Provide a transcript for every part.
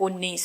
19।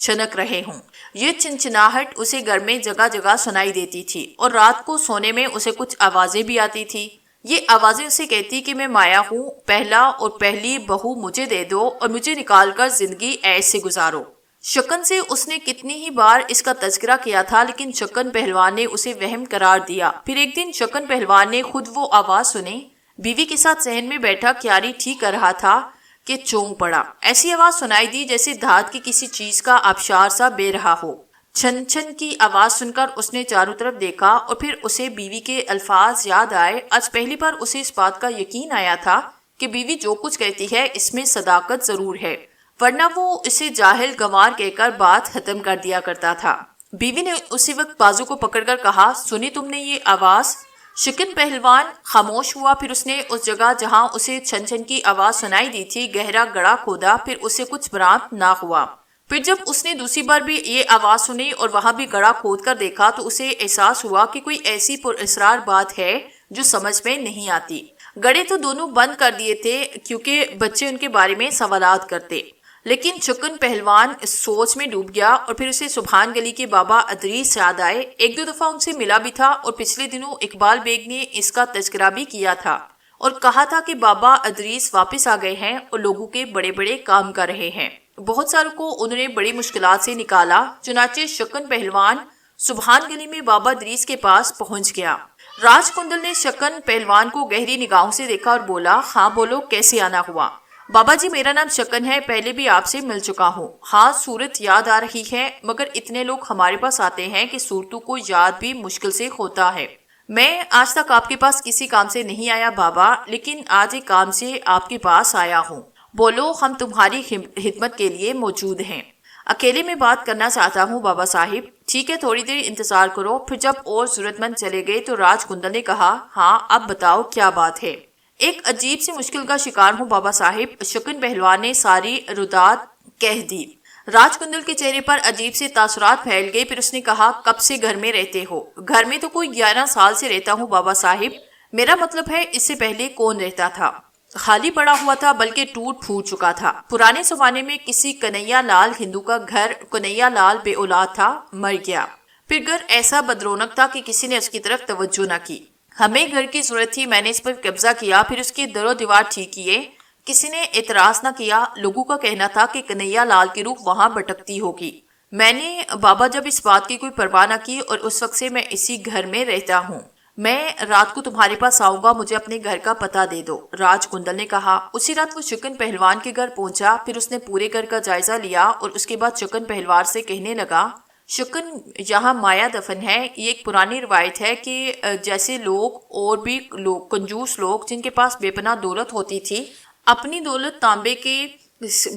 چھنک رہے ہوں۔ یہ چنچناہٹ اسے گھر میں جگہ جگہ سنائی دیتی تھی اور رات کو سونے میں اسے کچھ آوازیں بھی آتی تھی۔ یہ آوازیں اسے کہتی کہ میں مایا ہوں، پہلا اور پہلی بہو مجھے دے دو اور مجھے نکال کر زندگی ایسے گزارو۔ شکن سے اس نے کتنی ہی بار اس کا تذکرہ کیا تھا، لیکن شکن پہلوان نے اسے وہم قرار دیا۔ پھر ایک دن شکن پہلوان نے خود وہ آواز سنی۔ بیوی کے ساتھ صحن میں بیٹھا کیاری ٹھیک کر رہا تھا کہ چونک پڑا۔ ایسی آواز سنائی دی جیسے دھات کی کسی چیز کا آبشار سا بے رہا ہو۔ چھن چھن کی آواز سن کر اس نے چاروں طرف دیکھا اور پھر اسے بیوی کے الفاظ یاد آئے۔ آج پہلی بار اسے اس بات کا یقین آیا تھا کہ بیوی جو کچھ کہتی ہے اس میں صداقت ضرور ہے، ورنہ وہ اسے جاہل گنوار کہہ کر بات ختم کر دیا کرتا تھا۔ بیوی نے اسی وقت بازو کو پکڑ کر کہا، سنی تم نے یہ آواز؟ شکن پہلوان خاموش ہوا۔ پھر اس نے اس جگہ جہاں اسے چھن چھن کی آواز سنائی دی تھی گہرا گڑھا کھودا، پھر اسے کچھ برآمد نہ ہوا۔ پھر جب اس نے دوسری بار بھی یہ آواز سنی اور وہاں بھی گڑھا کھود کر دیکھا تو اسے احساس ہوا کہ کوئی ایسی پراسرار بات ہے جو سمجھ میں نہیں آتی۔ گڑھے تو دونوں بند کر دیے تھے کیونکہ بچے ان کے بارے میں سوالات کرتے، لیکن شکن پہلوان اس سوچ میں ڈوب گیا اور پھر اسے سبحان گلی کے بابا ادریس یاد آئے۔ ایک دو دفعہ ان سے ملا بھی تھا اور پچھلے دنوں اقبال بیگ نے اس کا تذکرہ بھی کیا تھا اور کہا تھا کہ بابا ادریس واپس آ گئے ہیں اور لوگوں کے بڑے بڑے کام کر رہے ہیں۔ بہت ساروں کو انہوں نے بڑی مشکلات سے نکالا۔ چنانچہ شکن پہلوان سبحان گلی میں بابا ادریس کے پاس پہنچ گیا۔ راج کندل نے شکن پہلوان کو گہری نگاہوں سے دیکھا اور بولا، ہاں بولو، کیسے آنا ہوا؟ بابا جی، میرا نام شکن ہے، پہلے بھی آپ سے مل چکا ہوں۔ ہاں، صورت یاد آ رہی ہے، مگر اتنے لوگ ہمارے پاس آتے ہیں کہ صورتوں کو یاد بھی مشکل سے ہوتا ہے۔ میں آج تک آپ کے پاس کسی کام سے نہیں آیا بابا، لیکن آج ایک کام سے آپ کے پاس آیا ہوں۔ بولو، ہم تمہاری خدمت کے لیے موجود ہیں۔ اکیلے میں بات کرنا چاہتا ہوں بابا صاحب۔ ٹھیک ہے، تھوڑی دیر انتظار کرو۔ پھر جب اور ضرورت مند چلے گئے تو راج کندل نے کہا، ہاں اب بتاؤ کیا بات ہے؟ ایک عجیب سی مشکل کا شکار ہوں بابا صاحب، شکن پہلوان نے ساری ردات کہہ دی۔ راج کندل کے چہرے پر عجیب سے تاثرات پھیل گئے۔ پھر اس نے کہا، کب سے گھر میں رہتے ہو؟ گھر میں تو کوئی 11 سال سے رہتا ہوں بابا صاحب۔ میرا مطلب ہے اس سے پہلے کون رہتا تھا؟ خالی پڑا ہوا تھا، بلکہ ٹوٹ پھوٹ چکا تھا۔ پرانے زمانے میں کسی کنہیا لال ہندو کا گھر، کنہیا لال بے اولاد تھا، مر گیا۔ پھر گھر ایسا بدرونق تھا کہ کسی نے اس کی طرف توجہ نہ کی۔ ہمیں گھر کی ضرورت تھی، میں نے اس پر قبضہ کیا، پھر اس کے در و دیوار ٹھیک کیے۔ کسی نے اعتراض نہ کیا۔ لوگوں کا کہنا تھا کہ کنہیا لال کی روح وہاں بھٹکتی ہوگی۔ میں نے بابا جب اس بات کی کوئی پرواہ نہ کی اور اس وقت سے میں اسی گھر میں رہتا ہوں۔ میں رات کو تمہارے پاس آؤں گا، مجھے اپنے گھر کا پتہ دے دو، راج کندل نے کہا۔ اسی رات وہ شکن پہلوان کے گھر پہنچا۔ پھر اس نے پورے گھر کا جائزہ لیا اور اس کے بعد شکن پہلوان سے کہنے لگا، شکن، یہاں مایا دفن ہے۔ یہ ایک پرانی روایت ہے کہ جیسے لوگ اور بھی لوگ، کنجوس لوگ جن کے پاس بے پناہ دولت ہوتی تھی، اپنی دولت تانبے کے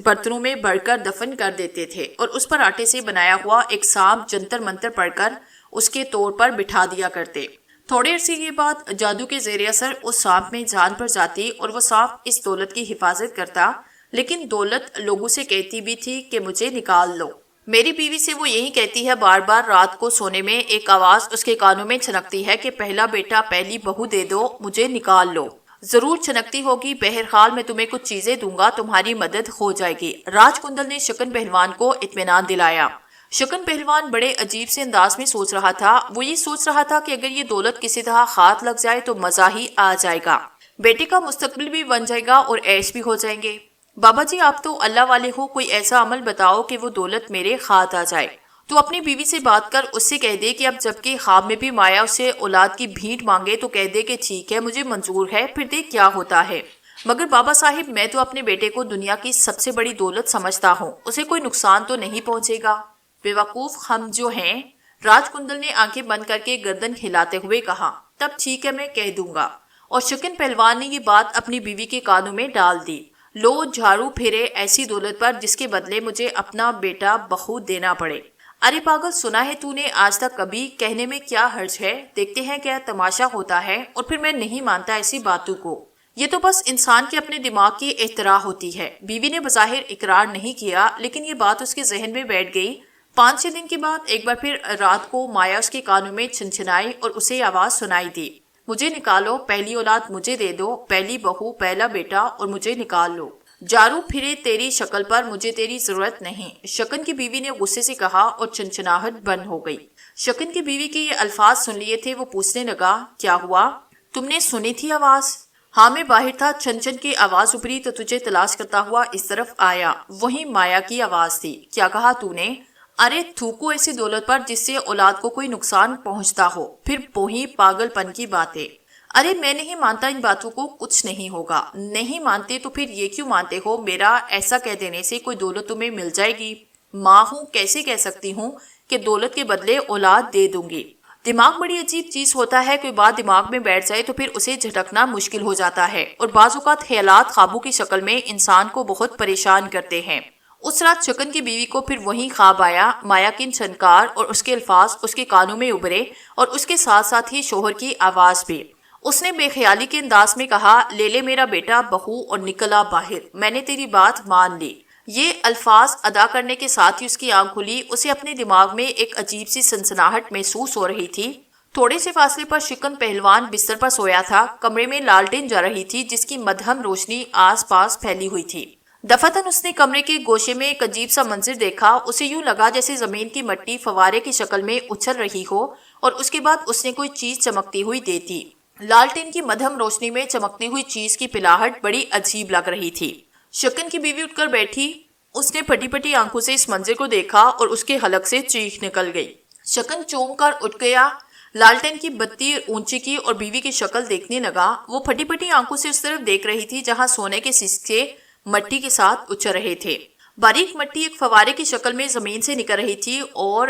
برتنوں میں بھر کر دفن کر دیتے تھے اور اس پر آٹے سے بنایا ہوا ایک سانپ جنتر منتر پڑھ کر اس کے طور پر بٹھا دیا کرتے۔ تھوڑے عرصے کے بعد جادو کے زیر اثر اس سانپ میں جان پڑ جاتی اور وہ سانپ اس دولت کی حفاظت کرتا، لیکن دولت لوگوں سے کہتی بھی تھی کہ مجھے نکال لو۔ میری بیوی سے وہ یہی کہتی ہے بار بار رات کو سونے میں، ایک آواز اس کے کانوں میں چھنکتی ہے کہ پہلا بیٹا پہلی بہو دے دو، مجھے نکال لو۔ ضرور چھنکتی ہوگی، بہرحال میں تمہیں کچھ چیزیں دوں گا، تمہاری مدد ہو جائے گی۔ راج کندل نے شکن پہلوان کو اطمینان دلایا۔ شکن پہلوان بڑے عجیب سے انداز میں سوچ رہا تھا۔ وہ یہ سوچ رہا تھا کہ اگر یہ دولت کسی طرح ہاتھ لگ جائے تو مزہ ہی آ جائے گا، بیٹے کا مستقبل بھی بن جائے گا اور عیش بھی ہو جائیں گے۔ بابا جی، آپ تو اللہ والے ہو، کوئی ایسا عمل بتاؤ کہ وہ دولت میرے ہاتھ آ جائے۔ تو اپنی بیوی سے بات کر اس سے کہہ دے کہ اب جبکہ خواب میں بھی مایا اسے اولاد کی بھیٹ مانگے تو کہہ دے کہ ٹھیک ہے، مجھے منظور ہے، پھر دیکھ کیا ہوتا ہے۔ مگر بابا صاحب، میں تو اپنے بیٹے کو دنیا کی سب سے بڑی دولت سمجھتا ہوں، اسے کوئی نقصان تو نہیں پہنچے گا؟ بے وقوف ہم جو ہیں، راج کندل نے آنکھیں بند کر کے گردن ہلاتے ہوئے کہا۔ تب ٹھیک ہے، میں کہہ دوں گا۔ اور شکن پہلوان نے یہ بات اپنی بیوی کے کانوں میں ڈال دی۔ لو جھاڑو پھیرے ایسی دولت پر جس کے بدلے مجھے اپنا بیٹا بہو دینا پڑے۔ ارے پاگل، سنا ہے تو نے آج تک کبھی؟ کہنے میں کیا حرج ہے، دیکھتے ہیں کیا تماشا ہوتا ہے۔ اور پھر میں نہیں مانتا ایسی باتوں کو، یہ تو بس انسان کے اپنے دماغ کی اختراع ہوتی ہے۔ بیوی نے بظاہر اقرار نہیں کیا، لیکن یہ بات اس کے ذہن میں بیٹھ گئی۔ 5-6 دن کے بعد ایک بار پھر رات کو مایا اس کے کانوں میں چھنچھنائی اور اسے آواز سنائی دی، مجھے نکالو، پہلی اولاد مجھے دے دو، پہلی بہو، پہلا بیٹا اور مجھے نکال لو۔ جارو پھرے تیری شکل پر، مجھے تیری ضرورت نہیں، شکن کی بیوی نے غصے سے کہا اور چنچناہٹ بند ہو گئی۔ شکن کی بیوی کے یہ الفاظ سن لیے تھے، وہ پوچھنے لگا، کیا ہوا؟ تم نے سنی تھی آواز؟ ہاں میں باہر تھا، چن چن کی آواز ابھری تو تجھے تلاش کرتا ہوا اس طرف آیا، وہی مایا کی آواز تھی۔ کیا کہا تو نے؟ ارے تھوکو ایسی دولت پر جس سے اولاد کو کوئی نقصان پہنچتا ہو، پھر وہی پاگل پن کی باتیں۔ ارے میں نہیں مانتا ان باتوں کو، کچھ نہیں ہوگا۔ نہیں مانتے تو پھر یہ کیوں مانتے ہو؟ میرا ایسا کہہ دینے سے کوئی دولت تمہیں مل جائے گی؟ ماں ہوں، کیسے کہہ سکتی ہوں کہ دولت کے بدلے اولاد دے دوں گی؟ دماغ بڑی عجیب چیز ہوتا ہے، کوئی بات دماغ میں بیٹھ جائے تو پھر اسے جھٹکنا مشکل ہو جاتا ہے، اور بعض اوقات خیالات خوابوں کی شکل میں انسان کو بہت پریشان کرتے ہیں۔ اس رات شکن کی بیوی کو پھر وہی خواب آیا، مایا کی چھنکار اور اس کے الفاظ اس کے کانوں میں ابھرے، اور اس کے ساتھ ساتھ ہی شوہر کی آواز بھی۔ اس نے بے خیالی کے انداز میں کہا، لے لے میرا بیٹا بہو اور نکلا باہر، میں نے تیری بات مان لی۔ یہ الفاظ ادا کرنے کے ساتھ ہی اس کی آنکھ کھلی، اسے اپنے دماغ میں ایک عجیب سی سنسناہٹ محسوس ہو رہی تھی۔ تھوڑے سے فاصلے پر شکن پہلوان بستر پر سویا تھا، کمرے میں لالٹین جا رہی تھی جس کی مدھم روشنی آس پاس پھیلی ہوئی تھی۔ دفعتاً اس نے کمرے کے گوشے میں ایک عجیب سا منظر دیکھا، اسے یوں لگا جیسے زمین کی مٹی فوارے کی شکل میں اچھل رہی ہو، اور اس کے بعد اس نے کوئی چیز چمکتی ہوئی دیکھی۔ لالٹین کی مدھم روشنی میں چمکتی ہوئی چیز کی پلاہٹ بڑی عجیب لگ رہی تھی۔ شکن کی بیوی اٹھ کر بیٹھی، اس نے پھٹی پھٹی آنکھوں سے اس منظر کو دیکھا اور اس کے حلق سے چیخ نکل گئی۔ شکن چونک کر اٹھ گیا، لالٹین کی بتی اونچی کی اور بیوی کی شکل دیکھنے لگا۔ وہ پھٹی پھٹی آنکھوں سے اس طرف دیکھ رہی تھی جہاں سونے کے سکے مٹی کے ساتھ اچھل رہے تھے۔ باریک مٹی ایک فوارے کی شکل میں زمین سے نکل رہی تھی اور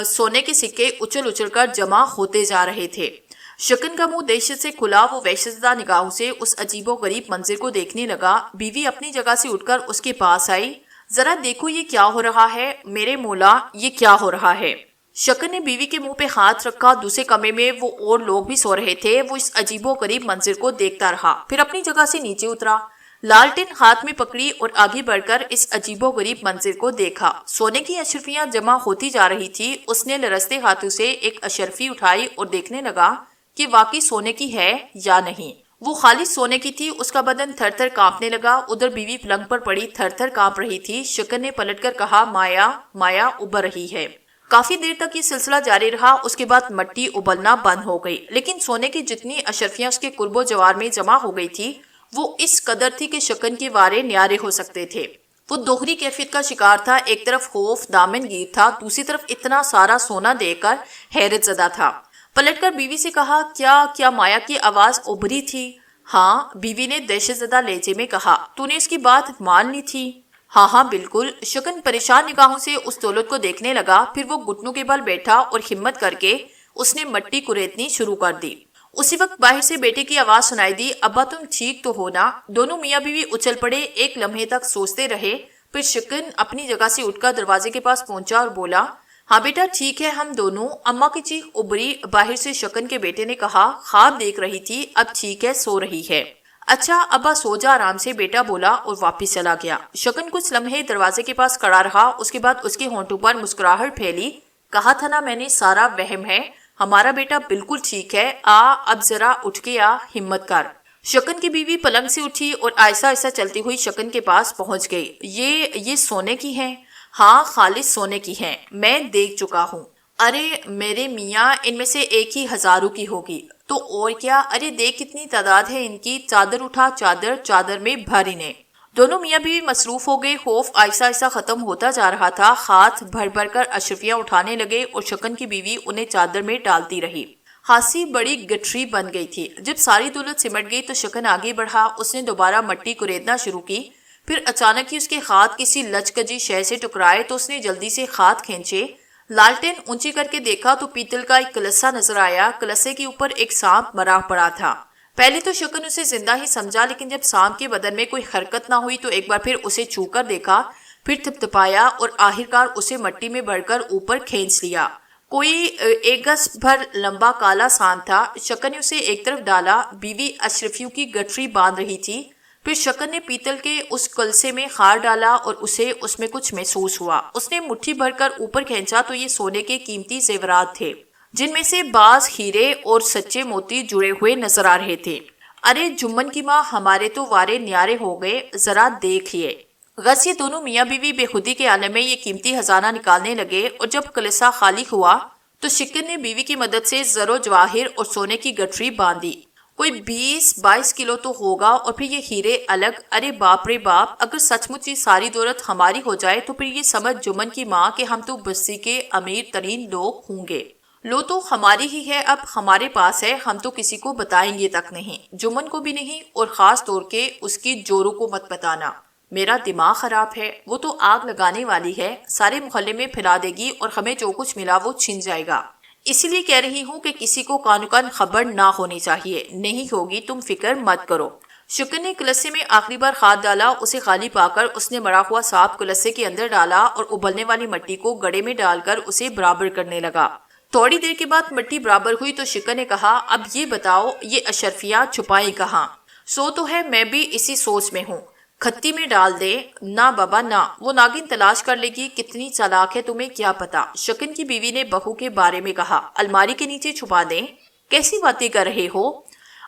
سونے کے سکے اچھل اچھل کر جمع ہوتے جا رہے تھے۔ شکن کا منہ دہشت سے کھلا، وہ وحشتزدہ نگاہوں سے اس عجیب و غریب منظر کو دیکھنے لگا۔ بیوی اپنی جگہ سے اٹھ کر اس کے پاس آئی۔ ذرا دیکھو یہ کیا ہو رہا ہے، میرے مولا یہ کیا ہو رہا ہے؟ شکن نے بیوی کے منہ پہ ہاتھ رکھا۔ دوسرے کمرے میں وہ اور لوگ بھی سو رہے تھے، وہ اس عجیب و غریب منظر کو دیکھتا رہا، پھر اپنی جگہ سے نیچے اترا، لالٹین ہاتھ میں پکڑی اور آگے بڑھ کر اس عجیب و غریب منظر کو دیکھا۔ سونے کی اشرفیاں جمع ہوتی جا رہی تھی۔ اس نے لرزتے ہاتھوں سے ایک اشرفی اٹھائی اور دیکھنے لگا کہ واقعی سونے کی ہے یا نہیں۔ وہ خالص سونے کی تھی۔ اس کا بدن تھر تھر کانپنے لگا۔ ادھر بیوی پلنگ پر پڑی تھر تھر کانپ رہی تھی۔ شکن نے پلٹ کر کہا، مایا مایا ابھر رہی ہے۔ کافی دیر تک یہ سلسلہ جاری رہا، اس کے بعد مٹی ابلنا بند ہو گئی، لیکن سونے کی جتنی اشرفیاں اس کے قرب و جوار میں جمع ہو گئی تھی وہ اس قدر تھی کہ شکن کے وارے نیارے ہو سکتے تھے۔ وہ دوہری کیفیت کا شکار تھا، ایک طرف خوف دامن گیر تھا، دوسری طرف اتنا سارا سونا دیکھ کر حیرت زدہ تھا۔ پلٹ کر بیوی سے کہا، کیا مایا کی آواز ابھری تھی؟ ہاں، بیوی نے دہشت زدہ لہجے میں کہا۔ تو نے اس کی بات مان لی تھی؟ ہاں بالکل۔ شکن پریشان نگاہوں سے اس دولت کو دیکھنے لگا، پھر وہ گھٹنوں کے بل بیٹھا اور ہمت کر کے اس نے مٹی کریدنی شروع کر دی۔ اسی وقت باہر سے بیٹے کی آواز سنائی دی، ابا تم ٹھیک تو ہو نا؟ دونوں میاں بیوی اچھل پڑے، ایک لمحے تک سوچتے رہے، پھر شکن اپنی جگہ سے اٹھ کر دروازے کے پاس پہنچا اور بولا، ہاں بیٹا ٹھیک ہے ہم دونوں۔ اماں کی چیخ ابھری باہر سے۔ شکن کے بیٹے نے کہا، خواب دیکھ رہی تھی، اب ٹھیک ہے، سو رہی ہے۔ اچھا ابا سو جا آرام سے، بیٹا بولا اور واپس چلا گیا۔ شکن کچھ لمحے دروازے کے پاس کھڑا رہا، اس کے بعد اس کے ہونٹوں پر مسکراہٹ پھیلی۔ کہا تھا نا میں نے، سارا وہم ہے، ہمارا بیٹا بالکل ٹھیک ہے، اب ذرا اٹھ کے ہمت کر۔ شکن کی بیوی پلنگ سے اٹھی اور آہستہ آہستہ چلتی ہوئی شکن کے پاس پہنچ گئی۔ یہ سونے کی ہیں؟ ہاں خالص سونے کی ہیں، میں دیکھ چکا ہوں۔ ارے میرے میاں، ان میں سے ایک ہی ہزاروں کی ہوگی تو اور کیا؟ ارے دیکھ کتنی تعداد ہے ان کی، چادر اٹھا، چادر میں بھر انہیں۔ دونوں میاں بیوی مصروف ہو گئے، خوف آہستہ آہستہ ختم ہوتا جا رہا تھا، ہاتھ بھر بھر کر اشرفیاں اٹھانے لگے اور شکن کی بیوی انہیں چادر میں ڈالتی رہی۔ ہانسی بڑی گٹھری بن گئی تھی۔ جب ساری دولت سمٹ گئی تو شکن آگے بڑھا، اس نے دوبارہ مٹی کریدنا شروع کی، پھر اچانک ہی اس کے ہاتھ کسی لچکجی شے سے ٹکرائے تو اس نے جلدی سے ہاتھ کھینچے۔ لالٹین اونچی کر کے دیکھا تو پیتل کا ایک کلسا نظر آیا، کلسے کے اوپر ایک سانپ مرا پڑا تھا۔ پہلے تو شکن اسے زندہ ہی سمجھا، لیکن جب سانپ کے بدن میں کوئی حرکت نہ ہوئی تو ایک بار پھر اسے چھو کر دیکھا، پھر تھپتھپایا اور آخرکار اسے مٹی میں بڑھ کر اوپر کھینچ لیا۔ کوئی 1 گز بھر لمبا کالا سانپ تھا۔ شکن نے اسے ایک طرف ڈالا، بیوی اشرفیوں کی گٹھری باندھ رہی تھی، پھر شکن نے پیتل کے اس کلسے میں ہار ڈالا اور اسے اس میں کچھ محسوس ہوا۔ اس نے مٹھی بھر کر اوپر کھینچا تو یہ سونے کے قیمتی زیورات تھے، جن میں سے بعض ہیرے اور سچے موتی جڑے ہوئے نظر آ رہے تھے۔ ارے جمن کی ماں، ہمارے تو وارے نیارے ہو گئے، ذرا دیکھیے۔ غص یہ دونوں میاں بیوی بے خودی کے عالم میں یہ قیمتی خزانہ نکالنے لگے، اور جب کلسا خالی ہوا تو شکن نے بیوی کی مدد سے زر و جواہر اور سونے کی گٹھری باندھی۔ کوئی 20-22 کلو تو ہوگا، اور پھر یہ ہیرے الگ۔ ارے باپ رے باپ، اگر سچ مچ یہ ساری دولت ہماری ہو جائے تو پھر یہ سمجھ جمن کی ماں کہ ہم تو بستی کے امیر ترین لوگ ہوں گے۔ لو تو ہماری ہی ہے، اب ہمارے پاس ہے، ہم تو کسی کو بتائیں گے تک نہیں، جمن کو بھی نہیں، اور خاص طور کے اس کی جوروں کو مت بتانا۔ میرا دماغ خراب ہے، وہ تو آگ لگانے والی ہے، سارے محلے میں پھیلا دے گی اور ہمیں جو کچھ ملا وہ چھن جائے گا۔ اسی لیے کہہ رہی ہوں کہ کسی کو کانو کان خبر نہ ہونی چاہیے۔ نہیں ہوگی، تم فکر مت کرو۔ شکن نے کلسے میں آخری بار کھاد ڈالا، اسے خالی پا کر اس نے مڑا ہوا سانپ کلسے کے اندر ڈالا اور ابلنے والی مٹی کو گڑے میں ڈال کر اسے برابر کرنے لگا۔ تھوڑی دیر کے بعد مٹی برابر ہوئی تو شکن نے کہا، اب یہ بتاؤ یہ اشرفیاں چھپائیں کہاں؟ سو تو ہے، میں بھی اسی سوچ میں ہوں۔ کھتی میں ڈال دے۔ نہ بابا نہ، وہ ناگن تلاش کر لے گی، کتنی چالاک ہے تمہیں کیا پتا؟ شکن کی بیوی نے بہو کے بارے میں کہا۔ الماری کے نیچے چھپا دیں؟ کیسی باتیں کر رہے ہو؟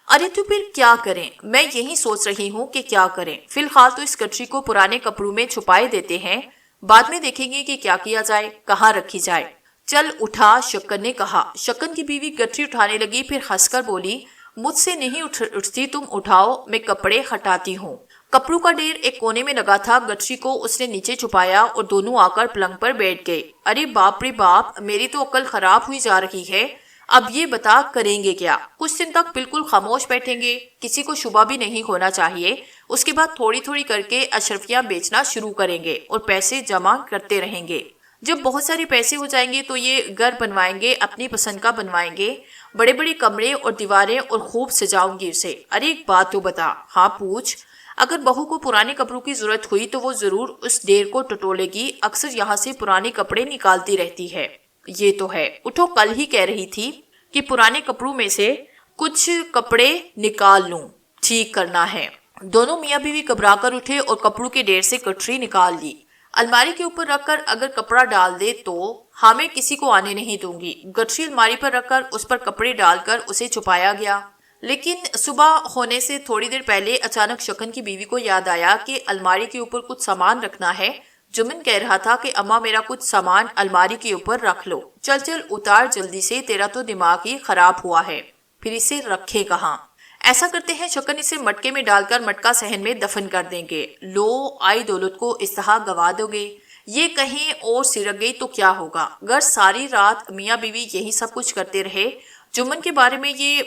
ارے تو پھر کیا کریں؟ میں یہی سوچ رہی ہوں کہ کیا کریں۔ فی الحال تو اس گٹھری کو پرانے کپڑوں میں چھپائے دیتے ہیں، بعد میں دیکھیں گے کہ کیا کیا جائے، کہاں رکھی جائے۔ چل اٹھا، شکن نے کہا۔ شکن کی بیوی گٹھری اٹھانے لگی، پھر ہنس کر بولی، مجھ سے نہیں اٹھتی، تم اٹھاؤ، میں کپڑے ہٹاتی ہوں۔ کپڑوں کا ڈھیر ایک کونے میں لگا تھا، گٹھری کو اس نے نیچے چھپایا اور دونوں آ کر پلنگ پر بیٹھ گئے۔ ارے باپ رے باپ، میری تو عقل خراب ہوئی جا رہی ہے۔ اب یہ بتا کریں گے کیا؟ کچھ دن تک بالکل خاموش بیٹھیں گے، کسی کو شبہ بھی نہیں ہونا چاہیے، اس کے بعد تھوڑی تھوڑی کر کے اشرفیاں بیچنا شروع کریں گے اور پیسے جمع کرتے رہیں گے۔ جب بہت سارے پیسے ہو جائیں گے تو یہ گھر بنوائیں گے، اپنی پسند کا بنوائیں گے، بڑے بڑے کمرے اور دیواریں، اور خوب سجاؤں گی اسے۔ ارے ایک بات تو بتا۔ ہاں پوچھ۔ اگر بہو کو پرانے کپڑوں کی ضرورت ہوئی تو وہ ضرور اس ڈھیر کو ٹٹولے گی، اکثر یہاں سے پرانے کپڑے نکالتی رہتی ہے۔ یہ تو ہے، اٹھو، کل ہی کہہ رہی تھی کہ پرانے کپڑوں میں سے کچھ کپڑے نکال لوں، ٹھیک کرنا ہے۔ دونوں میاں بیوی گھبرا کر اٹھے اور کپڑوں کے ڈھیر سے گٹھری نکال لی۔ الماری کے اوپر رکھ کر اگر کپڑا ڈال دے تو؟ ہاں، میں کسی کو آنے نہیں دوں گی۔ گٹھری الماری پر رکھ کر اس پر کپڑے ڈال کر اسے چھپایا گیا۔ لیکن صبح ہونے سے تھوڑی دیر پہلے اچانک شکن کی بیوی کو یاد آیا کہ الماری کے اوپر کچھ سامان رکھنا ہے۔ جمن کہہ رہا تھا کہ اماں میرا کچھ سامان الماری کے اوپر رکھ لو، چل چل اتار جلدی سے، تیرا تو دماغ ہی خراب ہوا ہے، پھر اسے رکھے کہاں؟ ایسا کرتے ہیں، شکن اسے مٹکے میں ڈال کر مٹکا صحن میں دفن کر دیں گے۔ لو آئی دولت کو اس طرح گوا دو گے، یہ کہیں اور سرک گئی تو کیا ہوگا؟ اگر ساری رات میاں بیوی یہی سب کچھ کرتے رہے۔ جمن کے بارے میں یہ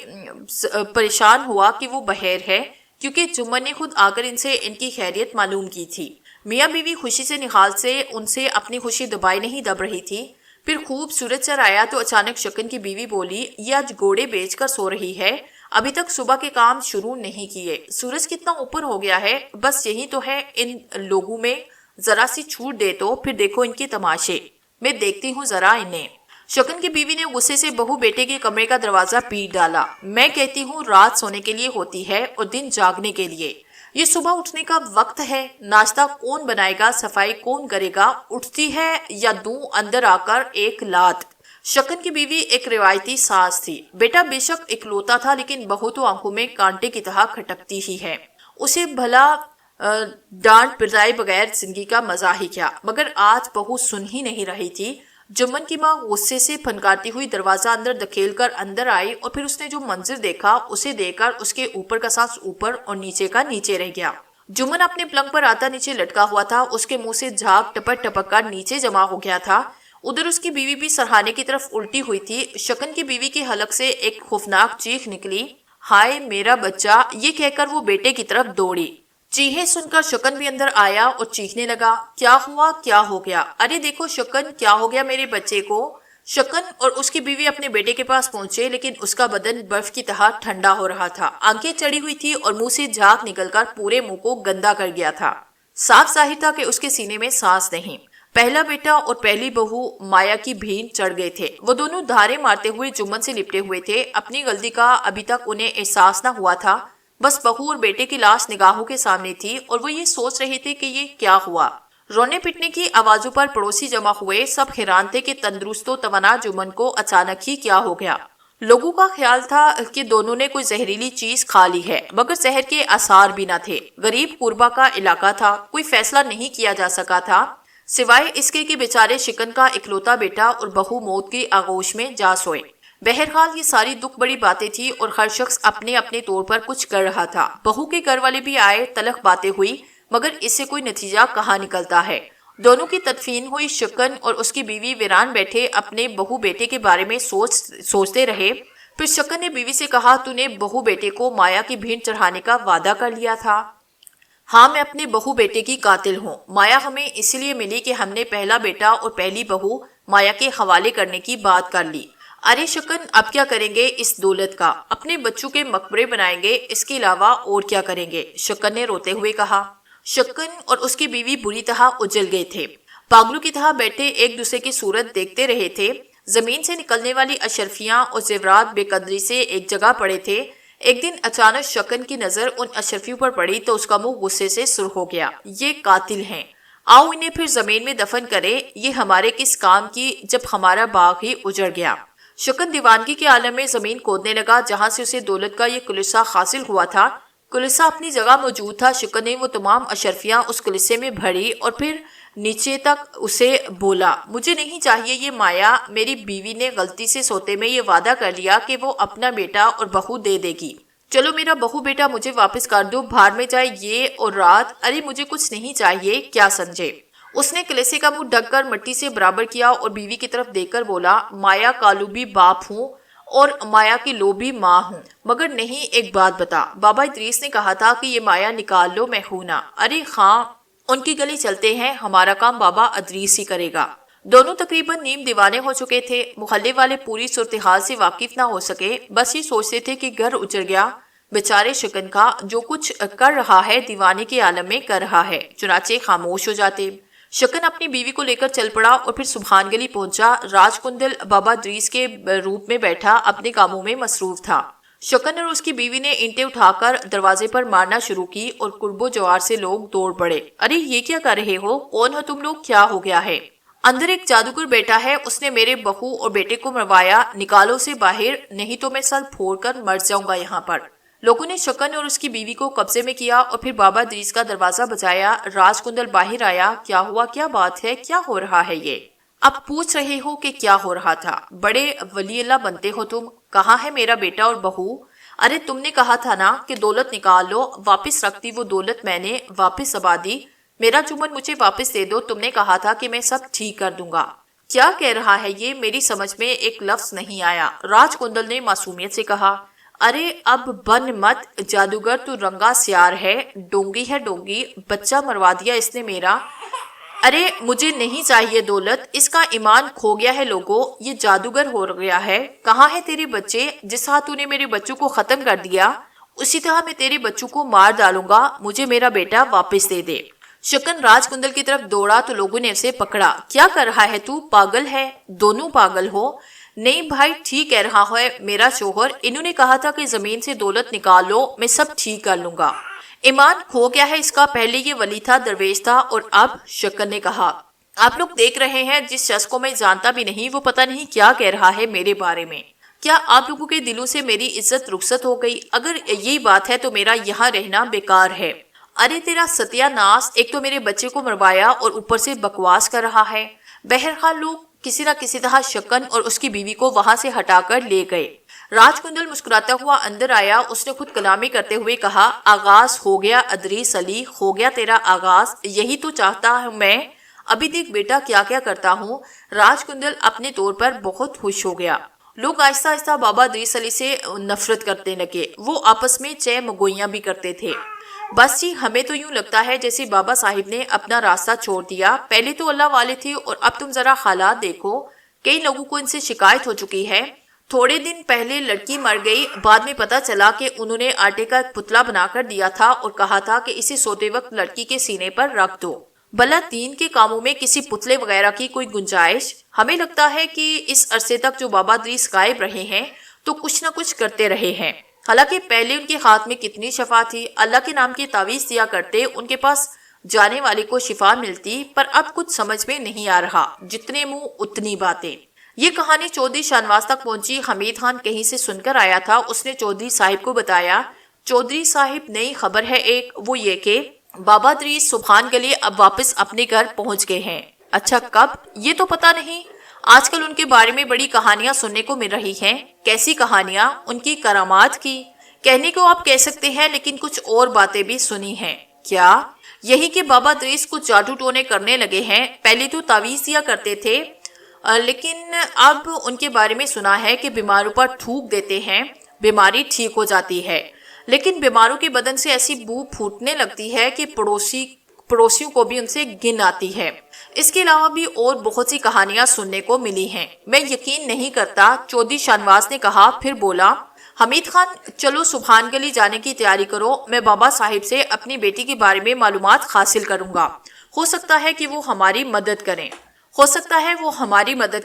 پریشان ہوا کہ وہ بہر ہے، کیونکہ جمن نے خود آ کر ان سے ان کی خیریت معلوم کی تھی۔ میاں بیوی خوشی سے نہال سے ان سے اپنی خوشی دبائی نہیں دب رہی تھی۔ پھر خوب سورج چڑھ آیا تو اچانک شکن کی بیوی بولی، یہ آج گھوڑے بیچ کر سو رہی ہے، ابھی تک صبح کے کام شروع نہیں کیے، سورج کتنا اوپر ہو گیا ہے، بس یہی تو ہے ان لوگوں میں، ذرا سی چھوٹ دے تو پھر دیکھو ان کے تماشے، میں دیکھتی ہوں ذرا انہیں۔ شکن کی بیوی نے غصے سے بہو بیٹے کے کمرے کا دروازہ پیٹ ڈالا۔ میں کہتی ہوں رات سونے کے لیے ہوتی ہے اور دن جاگنے کے لیے، یہ صبح اٹھنے کا وقت ہے، ناشتہ کون بنائے گا، صفائی کون کرے گا، اٹھتی ہے یا دوں اندر آ کر ایک لات۔ شکن کی بیوی ایک روایتی ساس تھی، بیٹا بے شک اکلوتا تھا لیکن بہو تو آنکھوں میں کانٹے کی طرح کھٹکتی ہی ہے، اسے بھلا ڈانٹ پرائے بغیر زندگی کا مزہ ہی کیا، مگر آج بہو سن ہی نہیں رہی تھی۔ جمن کی ماں غصے سے پھنکارتی ہوئی دروازہ اندر دھکیل کر اندر آئی اور پھر اس نے جو منظر دیکھا اسے دیکھ کر اس کے اوپر کا سانس اوپر اور نیچے کا نیچے رہ گیا۔ جمن اپنے پلنگ پر آتا نیچے لٹکا ہوا تھا، اس کے منہ سے جھاگ ٹپک ٹپک کر نیچے جمع ہو گیا تھا، ادھر اس کی بیوی بھی سرہانے کی طرف الٹی ہوئی تھی۔ شکن کی بیوی کے حلق سے ایک خوفناک چیخ نکلی، ہائے میرا بچہ، یہ کہہ کر وہ بیٹے کی طرف دوڑی۔ چیخیں سن کر شکن بھی اندر آیا اور چیخنے لگا، کیا ہوا کیا ہو گیا؟ ارے دیکھو شکن، کیا ہو گیا میرے بچے کو؟ شکن اور اس کی بیوی اپنے بیٹے کے پاس پہنچے لیکن اس کا بدن برف کی طرح ٹھنڈا ہو رہا تھا، آنکھیں چڑی ہوئی تھی اور منہ سے جھاگ نکل کر پورے منہ کو گندا کر گیا تھا۔ صاف ظاہر تھا کہ اس کے سینے میں سانس نہیں۔ پہلا بیٹا اور پہلی بہو مایا کی بھین چڑھ گئے تھے، وہ دونوں دھارے مارتے ہوئے جمن سے لپٹے ہوئے تھے، اپنی غلطی کا ابھی تک انہیں احساس نہ ہوا تھا، بس بہو اور بیٹے کی لاش نگاہوں کے سامنے تھی اور وہ یہ سوچ رہے تھے کہ یہ کیا ہوا۔ رونے پٹنے کی آوازوں پر پڑوسی جمع ہوئے، سب حیران تھے کہ تندرست و توانا جمن کو اچانک ہی کیا ہو گیا۔ لوگوں کا خیال تھا کہ دونوں نے کوئی زہریلی چیز کھا لی ہے، مگر زہر کے آثار بھی نہ تھے۔ غریب قربا کا علاقہ تھا، کوئی فیصلہ نہیں کیا جا سکا تھا سوائے اس کے کہ بیچارے شکن کا اکلوتا بیٹا اور بہو موت کی آغوش میں جا سوئے۔ بہرحال یہ ساری دکھ بڑی باتیں تھی اور ہر شخص اپنے اپنے طور پر کچھ کر رہا تھا۔ بہو کے گھر والے بھی آئے، تلخ باتیں ہوئی، مگر اس سے کوئی نتیجہ کہاں نکلتا ہے۔ دونوں کی تدفین ہوئی۔ شکن اور اس کی بیوی ویران بیٹھے اپنے بہو بیٹے کے بارے میں سوچتے رہے۔ پھر شکن نے بیوی سے کہا، تو نے بہو بیٹے کو مایا کی بھینٹ چڑھانے کا وعدہ کر لیا تھا۔ ہاں، میں اپنے بہو بیٹے کی قاتل ہوں۔ مایا ہمیں اس لیے ملی کہ ہم نے پہلا بیٹا اور پہلی بہو مایا کے حوالے کرنے کی بات کر لی۔ ارے شکن، اب کیا کریں گے اس دولت کا؟ اپنے بچوں کے مقبرے بنائیں گے، اس کے علاوہ اور کیا کریں گے؟ شکن نے روتے ہوئے کہا۔ شکن اور اس کی بیوی بری طرح اجل گئے تھے۔ پاگلوں کی طرح بیٹھے ایک دوسرے کی صورت دیکھتے رہے تھے۔ زمین سے نکلنے والی اشرفیاں اور زیورات بے قدری سے ایک جگہ پڑے تھے۔ ایک دن اچانک شکن کی نظر ان اشرفیوں پر پڑی تو اس کا منہ غصے سے سرخ ہو گیا۔ یہ قاتل ہیں، آؤ انہیں پھر زمین میں دفن کرے۔ یہ ہمارے کس کام کی جب ہمارا باغ ہی اجڑ گیا؟ شکن دیوانگی کے عالم میں زمین کھودنے لگا جہاں سے اسے دولت کا یہ کلسہ حاصل ہوا تھا۔ کلسہ اپنی جگہ موجود تھا۔ شکن نے وہ تمام اشرفیاں اس کلسے میں بھری اور پھر نیچے تک اسے بولا، مجھے نہیں چاہیے یہ مایا، میری بیوی نے غلطی سے سوتے میں یہ وعدہ کر لیا کہ وہ اپنا بیٹا اور بہو دے دے گی۔ چلو میرا بہو بیٹا مجھے واپس کر دو، بھاڑ میں جائے یہ اور رات۔ ارے مجھے کچھ نہیں چاہیے، کیا سمجھے؟ اس نے کلیسے کا منہ ڈھک کر مٹی سے برابر کیا اور بیوی کی طرف دیکھ کر بولا، مایا کالوبی باپ ہوں اور مایا کی لوبی ماں ہوں، مگر نہیں ایک بات بتا، بابا ادریس نے کہا تھا کہ یہ مایا نکال لو، میں ہوں نا؟ ارے خاں، ان کی گلی چلتے ہیں، ہمارا کام بابا ادریس ہی کرے گا۔ دونوں تقریباً نیم دیوانے ہو چکے تھے۔ محلے والے پوری صورتحال سے واقف نہ ہو سکے، بس یہ سوچتے تھے کہ گھر اجڑ گیا بیچارے شکن کا، جو کچھ کر رہا ہے دیوانے کے عالم میں کر رہا ہے، چنانچہ خاموش ہو جاتے۔ شکن اپنی بیوی کو لے کر چل پڑا اور پھر سبحان گلی پہنچا۔ راج کندل بابا ادریس کے روپ میں بیٹھا اپنے کاموں میں مصروف تھا۔ شکن اور اس کی بیوی نے اینٹیں اٹھا کر دروازے پر مارنا شروع کی اور قرب و جوار سے لوگ دوڑ پڑے۔ ارے یہ کیا کر رہے ہو؟ کون ہو تم لوگ؟ کیا ہو گیا ہے؟ اندر ایک جادوگر بیٹا ہے، اس نے میرے بہو اور بیٹے کو مروایا، نکالو اسے باہر، نہیں تو میں سر پھوڑ کر مر جاؤں گا یہاں پر۔ لوگوں نے شکن اور اس کی بیوی کو قبضے میں کیا اور پھر بابا ادریس کا دروازہ بجایا۔ راج کندل باہر آیا۔ کیا ہوا؟ کیا بات ہے؟ کیا ہو رہا ہے یہ؟ اب پوچھ رہے ہو کہ کیا ہو رہا تھا؟ بڑے ولی اللہ بنتے ہو تم۔ کہاں ہے میرا بیٹا اور بہو؟ ارے تم نے کہا تھا نا کہ دولت نکال لو، واپس رکھ دی وہ دولت، میں نے واپس آبادی، میرا چومن مجھے واپس دے دو، تم نے کہا تھا کہ میں سب ٹھیک کر دوں گا۔ کیا کہہ رہا ہے یہ؟ میری سمجھ میں ایک لفظ نہیں آیا۔ راج کندل نے معصومیت سے کہا۔ ارے اب بن مت، جادوگر تو رنگا سیار ہے، ڈونگی ہے ڈونگی، بچہ مروا دیا اس نے میرا۔ ارے مجھے نہیں چاہیے دولت، اس کا ایمان کھو گیا ہے لوگوں، یہ جادوگر ہو گیا ہے۔ کہاں ہے تیرے بچے؟ جس طرح تو نے میرے بچوں کو ختم کر دیا اسی طرح میں تیرے بچوں کو مار ڈالوں گا، مجھے میرا بیٹا واپس دے دے۔ شکن راج کندل کی طرف دوڑا تو لوگوں نے اسے پکڑا۔ کیا کر رہا ہے تو؟ پاگل ہے؟ دونوں پاگل ہو؟ نہیں بھائی، ٹھیک کہہ رہا ہے میرا شوہر، انہوں نے کہا تھا کہ زمین سے دولت نکال لو، میں سب ٹھیک کر لوں گا۔ ایمان کھو گیا ہے اس کا، پہلے یہ ولی تھا، درویش تھا، اور اب؟ شکن نے کہا۔ آپ لوگ دیکھ رہے ہیں جس شخص کو میں جانتا بھی نہیں، وہ پتہ نہیں کیا کہہ رہا ہے میرے بارے میں۔ کیا آپ لوگوں کے دلوں سے میری عزت رخصت ہو گئی؟ اگر یہی بات ہے تو میرا یہاں رہنا بیکار ہے۔ ارے تیرا ستیہ ناس، ایک تو میرے بچے کو مروایا اور اوپر سے بکواس کر رہا ہے۔ بہرحال لوگ کسی نہ کسی طرح شکن اور اس کی بیوی کو وہاں سے ہٹا کر لے گئے۔ راج کندل مسکراتا ہوا اندر آیا۔ اس نے خود کلامی کرتے ہوئے کہا، آغاز ہو گیا ادریس علی، ہو گیا تیرا آغاز، یہی تو چاہتا ہوں میں۔ ابھی دیکھ بیٹا کیا کیا کرتا ہوں۔ راج کندل اپنے طور پر بہت خوش ہو گیا۔ لوگ آہستہ آہستہ بابا ادریس علی سے نفرت کرنے لگے۔ وہ آپس میں چہ مگوئیاں بھی کرتے تھے۔ بس جی، ہمیں تو یوں لگتا ہے جیسے بابا صاحب نے اپنا راستہ چھوڑ دیا۔ پہلے تو اللہ والے تھے اور اب تم ذرا حالات دیکھو۔ کئی لوگوں کو ان سے شکایت ہو چکی ہے۔ تھوڑے دن پہلے لڑکی مر گئی، بعد میں پتا چلا کہ انہوں نے آٹے کا ایک پتلا بنا کر دیا تھا اور کہا تھا کہ اسے سوتے وقت لڑکی کے سینے پر رکھ دو۔ بھلا دین کے کاموں میں کسی پتلے وغیرہ کی کوئی گنجائش؟ ہمیں لگتا ہے کہ اس عرصے تک جو بابا ادریس غائب رہے ہیں تو کچھ نہ کچھ کرتے رہے ہیں۔ حالانکہ پہلے ان کے ہاتھ میں کتنی شفا تھی، اللہ کے نام کی تعویذ دیا کرتے، ان کے پاس جانے والے کو شفا ملتی، پر اب کچھ سمجھ میں نہیں آ رہا، جتنے منہ اتنی باتیں۔ یہ کہانی چودھری شاہنواز تک پہنچی۔ حمید خان کہیں سے سن کر آیا تھا۔ اس نے چودھری صاحب کو بتایا، چودھری صاحب نئی خبر ہے ایک، وہ یہ کہ بابا ادریس سبحان گلی اب واپس اپنے گھر پہنچ گئے ہیں۔ اچھا کب؟ یہ تو پتہ نہیں۔ آج کل ان کے بارے میں بڑی کہانیاں سننے کو مل رہی ہیں۔ کیسی کہانیاں؟ ان کی کرامات کی؟ کہنے کو آپ کہہ سکتے ہیں، لیکن کچھ اور باتیں بھی سنی ہیں۔ کیا؟ یہی کہ بابا ادریس کچھ جادو ٹونے کرنے لگے ہیں۔ پہلے تو تعویذ دیا کرتے تھے، لیکن اب ان کے بارے میں سنا ہے کہ بیماروں پر تھوک دیتے ہیں، بیماری ٹھیک ہو جاتی ہے، لیکن بیماروں کے بدن سے ایسی بو پھوٹنے لگتی ہے کہ پڑوسیوں کو بھی ان سے گن آتی ہے۔ اس کے علاوہ بھی اور بہت سی کہانیاں سننے کو ملی ہیں۔ میں یقین نہیں کرتا، چودھری شاہنواز نے کہا، پھر بولا، حمید خان چلو سبحان گلی جانے کی تیاری کرو، میں بابا صاحب سے اپنی بیٹی کے بارے میں معلومات حاصل کروں گا، ہو سکتا ہے کہ وہ ہماری مدد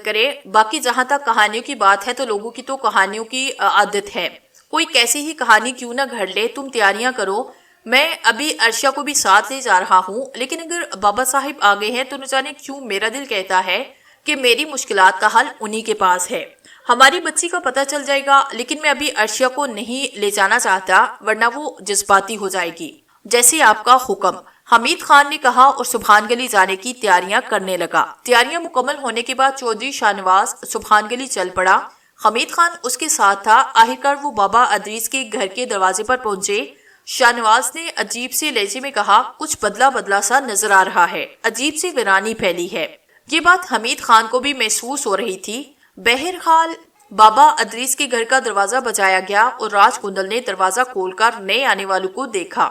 کریں۔ باقی جہاں تک کہانیوں کی بات ہے تو لوگوں کی تو کہانیوں کی عادت ہے، کوئی کیسی ہی کہانی کیوں نہ گھڑ لے۔ تم تیاریاں کرو، میں ابھی عرشا کو بھی ساتھ لے جا رہا ہوں، لیکن اگر بابا صاحب آگے ہیں تو نہ جانے کیوں میرا دل کہتا ہے کہ میری مشکلات کا حل انہی کے پاس ہے۔ ہماری بچی کا پتہ چل جائے گا، لیکن میں ابھی عرشیا کو نہیں لے جانا چاہتا، ورنہ وہ جذباتی ہو جائے گی۔ جیسے آپ کا حکم، حمید خان نے کہا اور سبحان گلی جانے کی تیاریاں کرنے لگا۔ تیاریاں مکمل ہونے کے بعد چودھری شاہنواز سبحان گلی چل پڑا۔ حمید خان اس کے ساتھ تھا۔ آخرکار وہ بابا ادریس کے گھر کے دروازے پر پہنچے۔ شاہنواز نے عجیب سے لہجے میں کہا، کچھ بدلا بدلا سا نظر آ رہا ہے، عجیب سی ویرانی پھیلی ہے۔ یہ بات حمید خان کو بھی محسوس ہو رہی تھی۔ بہرحال بابا ادریس کے گھر کا دروازہ بجایا گیا اور راج کندل نے دروازہ کھول کر نئے آنے والوں کو دیکھا۔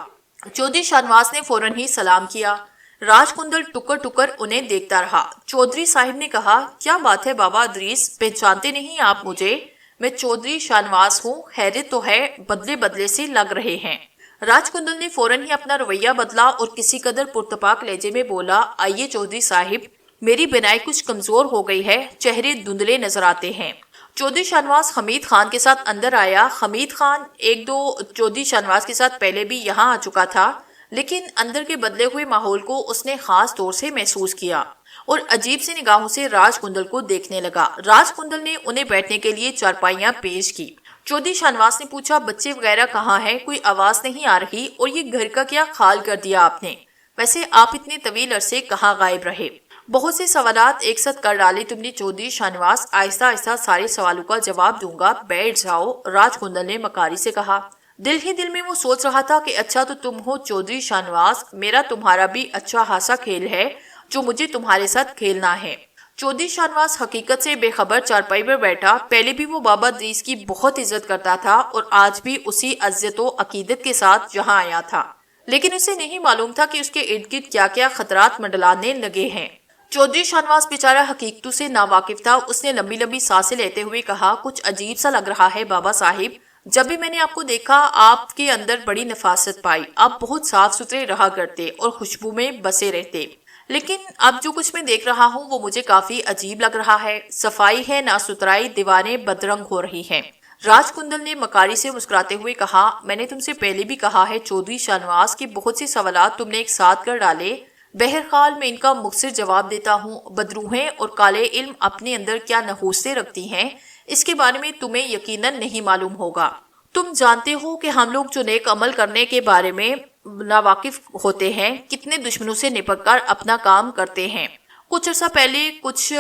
چودھری شاہنواز نے فوراً ہی سلام کیا۔ راج کندل ٹکر ٹکر انہیں دیکھتا رہا۔ چودھری صاحب نے کہا، کیا بات ہے بابا ادریس، پہچانتے نہیں آپ مجھے؟ میں چودھری شاہنواز ہوں۔ خیریت تو ہے؟ بدلے بدلے سے لگ رہے ہیں۔ راج کندل نے فوراً ہی اپنا رویہ بدلا اور کسی قدر پرتپاک لہجے میں بولا، آئیے چودھری صاحب، میری بینائی کچھ کمزور ہو گئی ہے، چہرے دھندلے نظر آتے ہیں۔ چودھری شاہنواز حمید خان کے ساتھ اندر آیا۔ حمید خان ایک دو چودھری شاہنواز کے ساتھ پہلے بھی یہاں آ چکا تھا، لیکن اندر کے بدلے ہوئے ماحول کو اس نے خاص طور سے محسوس کیا اور عجیب سی نگاہوں سے راج کندل کو دیکھنے لگا۔ راج کندل نے انہیں بیٹھنے کے لیے چارپائیاں پیش کی۔ چودھری شاہنواز نے پوچھا، بچے وغیرہ کہاں ہیں؟ کوئی آواز نہیں آ رہی، اور یہ گھر کا کیا حال کر دیا آپ نے؟ ویسے آپ اتنے طویل عرصے کہاں غائب رہے؟ بہت سے سوالات ایک ساتھ کر ڈالے تم نے چودھری شاہنواز، آہستہ آہستہ سارے سوالوں کا جواب دوں گا، بیٹھ جاؤ، راج کندل نے مکاری سے کہا۔ دل ہی دل میں وہ سوچ رہا تھا کہ اچھا تو تم ہو چودھری شاہنواز، میرا تمہارا بھی اچھا خاصا کھیل ہے جو مجھے تمہارے ساتھ کھیلنا ہے۔ چودھری شاہنواز حقیقت سے بے خبر چارپائی پر بیٹھا۔ پہلے بھی وہ بابا ادریس کی بہت عزت کرتا تھا اور آج بھی اسی عزت و عقیدت کے ساتھ یہاں آیا تھا، لیکن اسے نہیں معلوم تھا کہ اس کے ارد گرد کیا کیا خطرات منڈلانے لگے ہیں۔ چودھری شاہنواز بیچارہ حقیقتوں سے ناواقف تھا۔ اس نے لمبی لمبی سانسیں لیتے ہوئے کہا، کچھ عجیب سا لگ رہا ہے بابا صاحب، جب بھی میں نے آپ کو دیکھا آپ کے اندر بڑی نفاست پائی، آپ بہت صاف ستھرے رہا کرتے اور خوشبو میں بسے رہتے، لیکن اب جو کچھ میں دیکھ رہا ہوں وہ مجھے کافی عجیب لگ رہا ہے، صفائی ہے نہ ستھرائی، دیواریں بدرنگ ہو رہی ہیں۔ راج کندل نے مکاری سے مسکراتے ہوئے کہا، میں نے تم سے پہلے بھی کہا ہے چودھری شاہنواز کی بہت سے سوالات تم نے ایک ساتھ کر ڈالے، بہرحال میں ان کا مختصر جواب دیتا ہوں۔ بدروہیں اور کالے علم اپنے اندر کیا نحوستیں رکھتی ہیں، اس کے بارے میں تمہیں یقیناً نہیں معلوم ہوگا۔ تم جانتے ہو کہ ہم لوگ جو نیک عمل کرنے کے بارے میں ناواقف ہوتے ہیں، کتنے دشمنوں سے نپٹ کر اپنا کام کرتے ہیں۔ کچھ عرصہ پہلے کچھ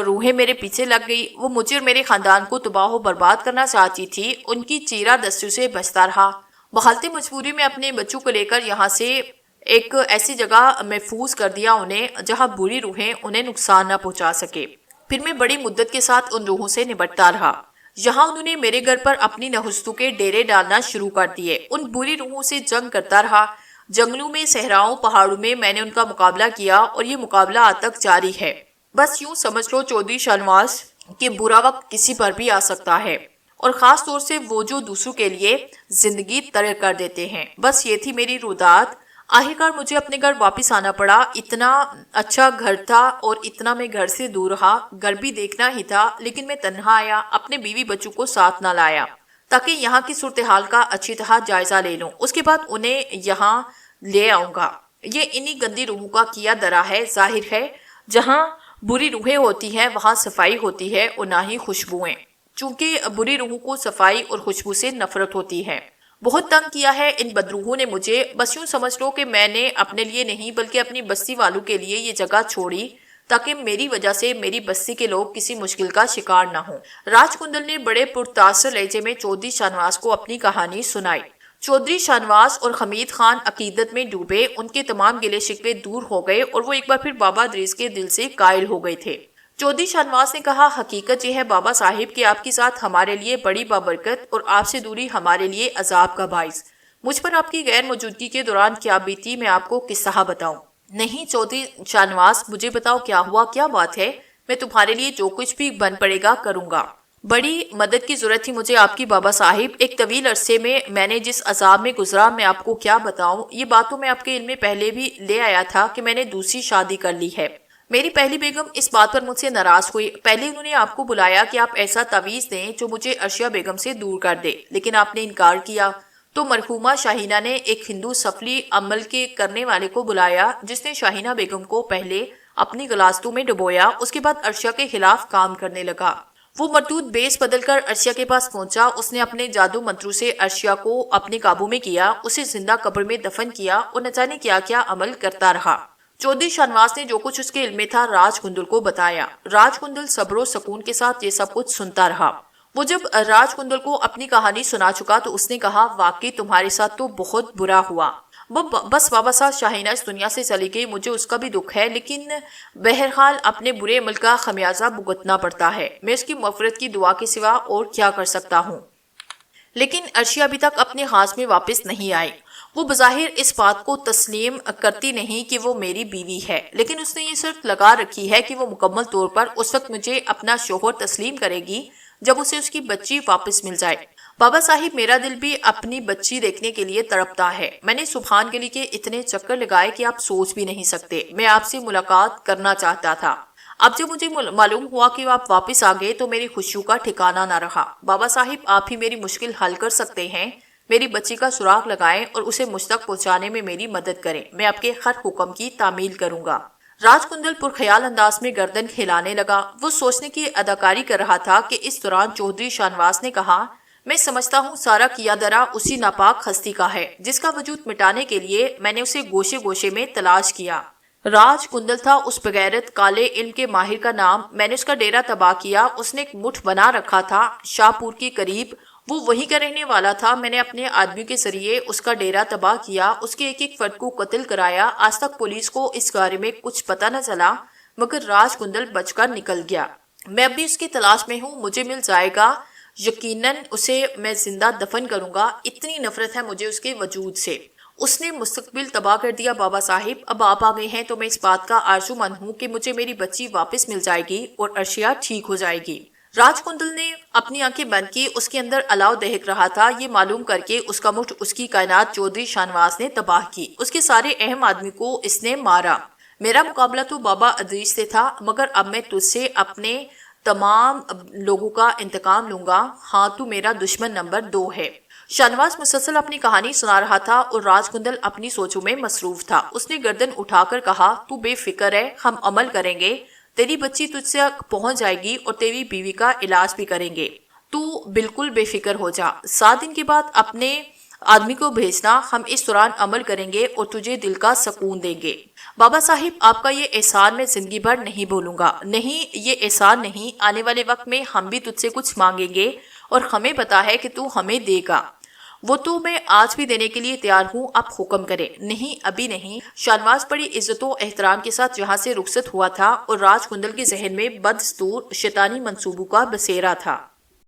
روحیں میرے پیچھے لگ گئی، وہ مجھے اور میرے خاندان کو تباہ و برباد کرنا چاہتی تھی، ان کی چیرہ دستیوں سے بچتا رہا۔ بحالت مجبوری میں اپنے بچوں کو لے کر یہاں سے ایک ایسی جگہ محفوظ کر دیا انہیں جہاں بری روحیں انہیں نقصان نہ پہنچا سکے۔ پھر میں بڑی مدت کے ساتھ ان روحوں سے نپٹتا رہا۔ یہاں انہوں نے میرے گھر پر اپنی نحوستوں کے ڈیرے ڈالنا شروع کر دیے۔ ان بری روحوں سے جنگ کرتا رہا، جنگلوں میں، صحراؤں، پہاڑوں میں میں نے ان کا مقابلہ کیا اور یہ مقابلہ آج تک جاری ہے۔ بس یوں سمجھ لو چودھری شاہنواز کہ برا وقت کسی پر بھی آ سکتا ہے، اور خاص طور سے وہ جو دوسروں کے لیے زندگی ترک کر دیتے ہیں۔ بس یہ تھی میری رودات۔ آخرکار مجھے اپنے گھر واپس آنا پڑا۔ اتنا اچھا گھر تھا اور اتنا میں گھر سے دور رہا۔ گھر بھی دیکھنا ہی تھا، لیکن میں تنہا آیا، اپنے بیوی بچوں کو ساتھ نہ لایا تاکہ یہاں کی صورتحال کا اچھی طرح جائزہ لے لوں، اس کے بعد انہیں یہاں لے آؤں گا۔ یہ انہی گندی روحوں کا کیا درا ہے۔ ظاہر ہے جہاں بری روحیں ہوتی ہیں وہاں صفائی ہوتی ہے اور نہ ہی خوشبوئیں، چونکہ بری روحوں کو صفائی اور خوشبو سے نفرت ہوتی ہے۔ بہت تنگ کیا ہے ان بدروحوں نے مجھے، بس یوں سمجھ لو کہ میں نے اپنے لیے نہیں بلکہ اپنی بستی والوں کے لیے یہ جگہ چھوڑی تاکہ میری وجہ سے میری بستی کے لوگ کسی مشکل کا شکار نہ ہوں۔ راج کندل نے بڑے پرتاثر لہجے میں چودھری شاہنواز کو اپنی کہانی سنائی۔ چودھری شاہنواز اور حمید خان عقیدت میں ڈوبے، ان کے تمام گلے شکوے دور ہو گئے اور وہ ایک بار پھر بابا ادریس کے دل سے قائل ہو گئے تھے۔ چودھری شاہنواز نے کہا، حقیقت یہ ہے بابا صاحب کہ آپ کی ذات ہمارے لیے بڑی بابرکت اور آپ سے دوری ہمارے لیے عذاب کا باعث۔ مجھ پر آپ کی غیر موجودگی کے دوران کیا بیتی میں آپ کو کس طرح بتاؤں؟ نہیں چودھری شاہنواز، مجھے بتاؤ کیا ہوا، کیا بات ہے؟ میں تمہارے لیے جو کچھ بھی بن پڑے گا کروں گا۔ بڑی مدد کی ضرورت تھی مجھے آپ کی بابا صاحب، ایک طویل عرصے میں نے جس عذاب میں گزرا میں آپ کو کیا بتاؤں۔ یہ بات تو میں آپ کے علم میں پہلے بھی لے آیا تھا کہ میں نے دوسری شادی کر لی ہے۔ میری پہلی بیگم اس بات پر مجھ سے ناراض ہوئی۔ پہلے انہوں نے آپ کو بلایا کہ آپ ایسا تعویذ دیں جو مجھے عرشیہ بیگم سے دور کر دے، لیکن آپ نے انکار کیا۔ تو مرحومہ شاہینہ نے ایک ہندو سفلی عمل کے کرنے والے کو بلایا جس نے شاہینہ بیگم کو پہلے اپنی غلاظتوں میں ڈبویا، اس کے بعد عرشیہ کے خلاف کام کرنے لگا۔ وہ مردود بیس بدل کر عرشیہ کے پاس پہنچا، اس نے اپنے جادو منتروں سے عرشیہ کو اپنے قابو میں کیا، اسے زندہ قبر میں دفن کیا اور نہ جانے کیا کیا عمل کرتا رہا۔ چودھری شاہنواز نے جو کچھ اس کے علم میں تھا راج کندل کو بتایا۔ راج کندل صبر و سکون کے ساتھ یہ سب کچھ سنتا رہا۔ وہ جب راج کندل کو اپنی کہانی سنا چکا تو اس نے کہا، واقعی تمہارے ساتھ تو بہت برا ہوا۔ بس بابا صاحب شاہینہ اس دنیا سے چلی گئی، مجھے اس کا بھی دکھ ہے، لیکن بہرحال اپنے برے عمل کا خمیازہ بھگتنا پڑتا ہے۔ میں اس کی مغفرت کی دعا کے سوا اور کیا کر سکتا ہوں؟ لیکن عرشیہ ابھی تک اپنے ہاتھ میں واپس نہیں آئی۔ وہ بظاہر اس بات کو تسلیم کرتی نہیں کہ وہ میری بیوی ہے، لیکن اس نے یہ شرط لگا رکھی ہے کہ وہ مکمل طور پر اس وقت مجھے اپنا شوہر تسلیم کرے گی جب اسے اس کی بچی واپس مل جائے۔ بابا صاحب میرا دل بھی اپنی بچی دیکھنے کے لیے تڑپتا ہے۔ میں نے سبحان گلی کے اتنے چکر لگائے کہ آپ سوچ بھی نہیں سکتے۔ میں آپ سے ملاقات کرنا چاہتا تھا۔ اب جب مجھے معلوم ہوا کہ آپ واپس آ گئے تو میری خوشیوں کا ٹھکانہ نہ رہا۔ بابا صاحب آپ ہی میری مشکل حل کر سکتے ہیں، میری بچی کا سراغ لگائیں اور اسے مجھ تک پہنچانے میں میری مدد کریں، میں آپ کے ہر حکم کی تعمیل کروں گا۔ راج کندل پرخیال انداز میں گردن ہلانے لگا۔ وہ سوچنے کی اداکاری کر رہا تھا کہ اس دوران چودھری شاہنواز نے کہا، میں سمجھتا ہوں سارا کیا درا اسی ناپاک ہستی کا ہے جس کا وجود مٹانے کے لیے میں نے اسے گوشے گوشے میں تلاش کیا۔ راج کندل تھا اس بغیرت کالے علم کے ماہر کا نام۔ میں نے اس کا ڈیرا تباہ کیا۔ اس نے ایک مٹھ بنا رکھا تھا شاہ پور کے قریب، وہ وہیں کا رہنے والا تھا۔ میں نے اپنے آدمیوں کے ذریعے اس کا ڈیرا تباہ کیا، اس کے ایک ایک فرد کو قتل کرایا۔ آج تک پولیس کو اس بارے میں کچھ پتہ نہ چلا، مگر راج کندل بچ کر نکل گیا۔ میں اب بھی اس کی تلاش میں ہوں، مجھے مل جائے گا، یقیناً اسے میں زندہ دفن کروں گا۔ اتنی نفرت ہے مجھے اس کے وجود سے۔ اس نے مستقبل تباہ کر دیا بابا صاحب۔ اب آپ آ گئے ہیں تو میں اس بات کا آرزومند ہوں کہ مجھے میری بچی واپس مل جائے گی اور عرشیہ ٹھیک ہو جائے گی۔ راج کندل نے اپنی آنکھیں بند کی، اس کے اندر الاؤ دہک رہا تھا۔ یہ معلوم کر کے اس کا مٹھ اس کی کائنات چودھری شاہنواز نے تباہ کی، اس کے سارے اہم آدمی کو اس نے مارا۔ میرا مقابلہ تو بابا ادریس سے تھا، مگر اب میں تجھ سے اپنے تمام لوگوں کا انتقام لوں گا۔ ہاں تو میرا دشمن نمبر 2 ہے۔ شاہنواز مسلسل اپنی کہانی سنا رہا تھا اور راج کندل اپنی سوچوں میں مصروف تھا۔ اس نے گردن اٹھا کر کہا، تو بے فکر ہے، ہم عمل کریں گے، تیری بچی تجھ سے پہنچ جائے گی اور تیری بیوی کا علاج بھی کریں گے، تو بالکل بے فکر ہو جا۔ 7 دن کے بعد اپنے آدمی کو بھیجنا، ہم اس دوران عمل کریں گے اور تجھے دل کا سکون دیں گے۔ بابا صاحب آپ کا یہ احسان میں زندگی بھر نہیں بھولوں گا۔ نہیں، یہ احسان نہیں، آنے والے وقت میں ہم بھی تجھ سے کچھ مانگیں گے اور ہمیں پتا ہے کہ تو ہمیں دے گا، وہ تو میں آج بھی دینے کے لیے تیار ہوں، اب حکم کرے۔ نہیں ابھی نہیں۔ شاہنواز بڑی عزت و احترام کے ساتھ جہاں سے رخصت ہوا تھا اور راج کندل کے ذہن میں بدستور شیطانی منصوبوں کا بسیرا تھا۔